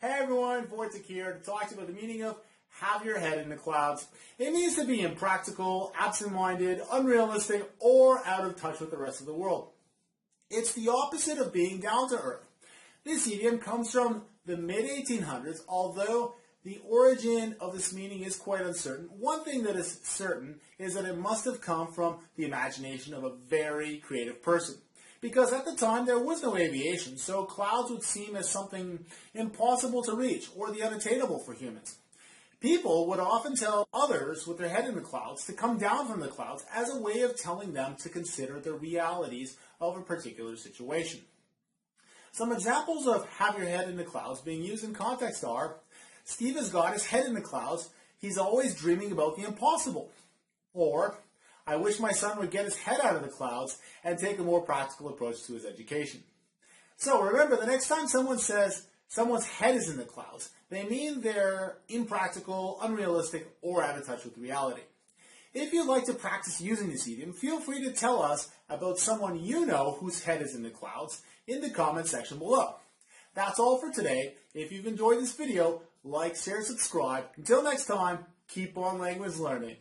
Hey everyone, Vortic here to talk to you about the meaning of have your head in the clouds. It means to be impractical, absent-minded, unrealistic, or out of touch with the rest of the world. It's the opposite of being down to earth. This idiom comes from the mid-1800s, although the origin of this meaning is quite uncertain. One thing that is certain is that it must have come from the imagination of a very creative person. Because at the time there was no aviation, so clouds would seem as something impossible to reach or the unattainable for humans. People would often tell others with their head in the clouds to come down from the clouds as a way of telling them to consider the realities of a particular situation. Some examples of have your head in the clouds being used in context are, Steve has got his head in the clouds, he's always dreaming about the impossible. Or, I wish my son would get his head out of the clouds and take a more practical approach to his education. So remember, the next time someone says someone's head is in the clouds, they mean they're impractical, unrealistic, or out of touch with reality. If you'd like to practice using this idiom, feel free to tell us about someone you know whose head is in the clouds in the comment section below. That's all for today. If you've enjoyed this video, like, share, subscribe. Until next time, keep on language learning.